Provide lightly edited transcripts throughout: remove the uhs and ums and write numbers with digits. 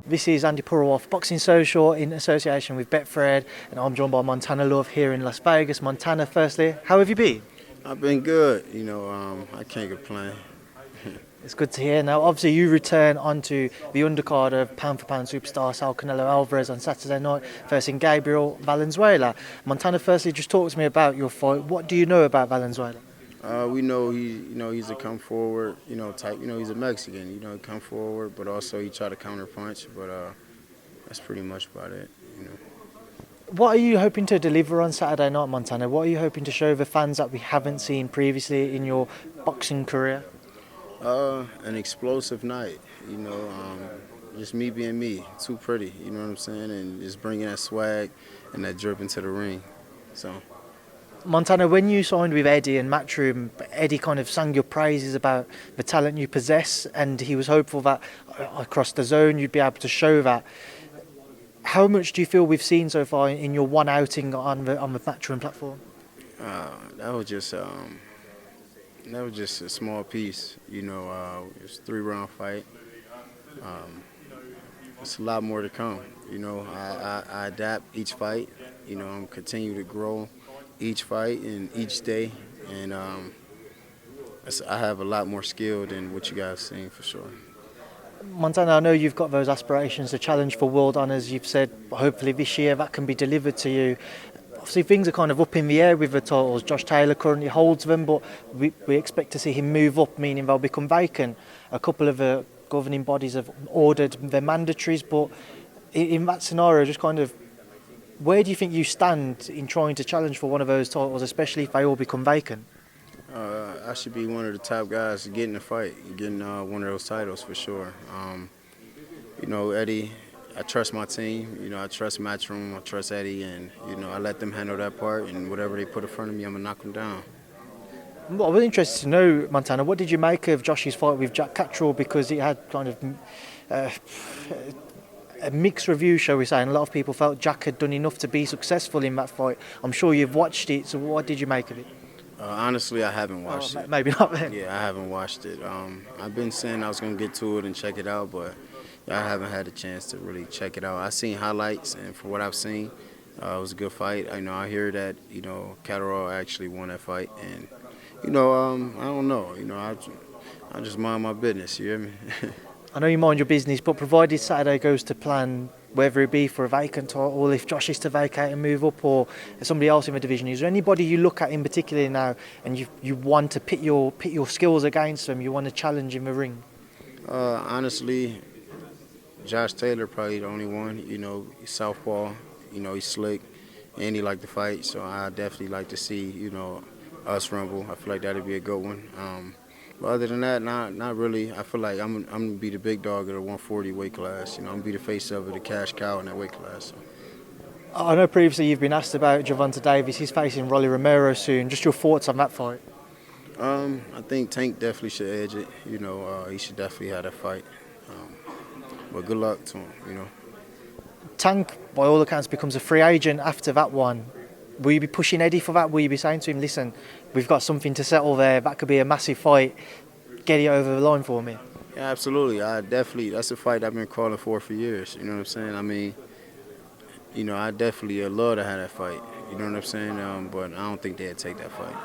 This is Andi Purewal for Boxing Social in association with Betfred, and I'm joined by Montana Love here in Las Vegas. Montana, firstly, how have you been? I've been good, I can't complain. It's good to hear. Now, obviously, you return onto the undercard of pound-for-pound superstar Sal Canelo Alvarez on Saturday night, facing Gabriel Valenzuela. Montana, firstly, just talk to me about your fight. What do you know about Valenzuela? We know he's a come forward, type. He's a Mexican. He come forward, but also he try to counter punch. But that's pretty much about it. What are you hoping to deliver on Saturday night, Montana? What are you hoping to show the fans that we haven't seen previously in your boxing career? An explosive night. Just me being me, too pretty. You know what I'm saying, and just bringing that swag and that drip into the ring. So. Montana, when you signed with Eddie and Matchroom, Eddie kind of sang your praises about the talent you possess, and he was hopeful that across the zone you'd be able to show that. How much do you feel we've seen so far in your one outing on the Matchroom platform? That was just a small piece. It was a 3-round fight. It's a lot more to come. I adapt each fight. I'm continue to grow each fight and each day, and I have a lot more skill than what you guys seen for sure. Montana, I know you've got those aspirations to challenge for world honours. You've said hopefully this year that can be delivered to you. Obviously things are kind of up in the air with the titles. Josh Taylor currently holds them, but we expect to see him move up, meaning they'll become vacant. A couple of the governing bodies have ordered their mandatories, but in that scenario, just kind of, where do you think you stand in trying to challenge for one of those titles, especially if they all become vacant? I should be one of the top guys to get in the fight, getting one of those titles for sure. Eddie, I trust my team. I trust Matchroom, I trust Eddie, and I let them handle that part. And whatever they put in front of me, I'm gonna knock them down. Well, I was interested to know, Montana, what did you make of Josh's fight with Jack Catterall? Because it had kind of a mixed review, shall we say, and a lot of people felt Jack had done enough to be successful in that fight. I'm sure you've watched it, so what did you make of it? Honestly, I haven't watched it. Maybe not then. Yeah, I haven't watched it. I've been saying I was going to get to it and check it out, but I haven't had a chance to really check it out. I've seen highlights, and for what I've seen, it was a good fight. I hear that, Catterall actually won that fight, and, I don't know. I just mind my business, you hear me? I know you mind your business, but provided Saturday goes to plan, whether it be for a vacant title, if Josh is to vacate and move up, or somebody else in the division, is there anybody you look at in particular now and you want to pit your skills against them, you want to challenge in the ring? Honestly, Josh Taylor probably the only one. He's southpaw, he's slick, and he like to fight, so I definitely like to see, us rumble. I feel like that'd be a good one. But other than that, not really. I feel like I'm going to be the big dog of the 140 weight class. I'm going to be the face of it, the cash cow in that weight class. I know previously you've been asked about Gervonta Davis. He's facing Rolly Romero soon. Just your thoughts on that fight? I think Tank definitely should edge it. He should definitely have that fight. But good luck to him, Tank, by all accounts, becomes a free agent after that one. Will you be pushing Eddie for that? Will you be saying to him, listen, we've got something to settle there, that could be a massive fight, get it over the line for me? Yeah, absolutely. That's a fight I've been calling for years, you know what I'm saying? I mean, I definitely love to have that fight, you know what I'm saying? But I don't think they'd take that fight.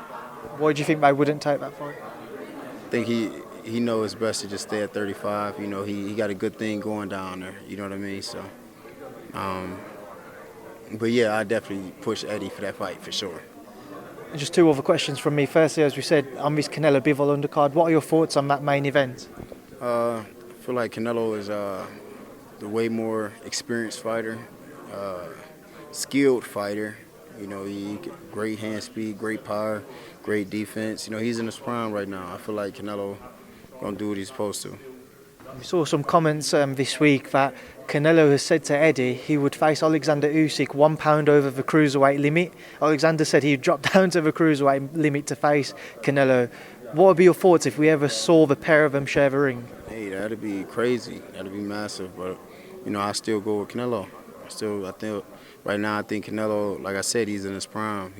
Why do you think they wouldn't take that fight? I think he knows it's best to just stay at 35. He got a good thing going down there, you know what I mean? So, but yeah, I definitely push Eddie for that fight for sure. And just two other questions from me. Firstly, as we said, on this Canelo Bivol undercard, what are your thoughts on that main event? I feel like Canelo is the way more experienced fighter, skilled fighter. He great hand speed, great power, great defense. He's in his prime right now. I feel like Canelo gonna do what he's supposed to. We saw some comments this week that Canelo has said to Eddie he would face Alexander Usyk 1 pound over the cruiserweight limit. Alexander said he'd drop down to the cruiserweight limit to face Canelo. What would be your thoughts if we ever saw the pair of them share the ring? Hey, that'd be crazy. That'd be massive. But I still go with Canelo. I think right now, I think Canelo, like I said, he's in his prime.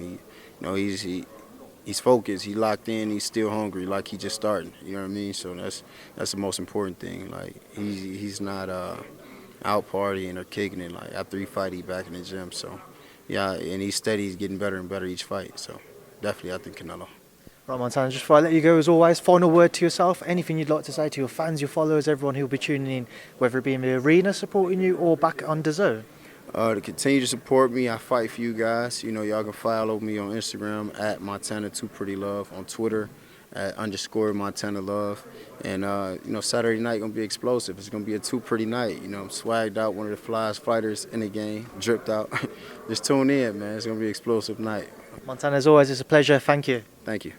He's focused. He's locked in. He's still hungry. Like he just starting. You know what I mean? So that's the most important thing. Like he's not out partying or kicking it. Like after he fight, he back in the gym. So yeah, and he's steady. He's getting better and better each fight. So definitely, I think Canelo. Right, Montana, just before I let you go, as always, final word to yourself. Anything you'd like to say to your fans, your followers, everyone who'll be tuning in, whether it be in the arena supporting you or back on DAZN? To continue to support me, I fight for you guys. You know, y'all can follow me on Instagram at Montana2PrettyLove, on Twitter at _MontanaLove. And, you know, Saturday night going to be explosive. It's going to be a too pretty night. You know, I'm swagged out, one of the flyest fighters in the game, dripped out. Just tune in, man. It's going to be an explosive night. Montana, as always, it's a pleasure. Thank you. Thank you.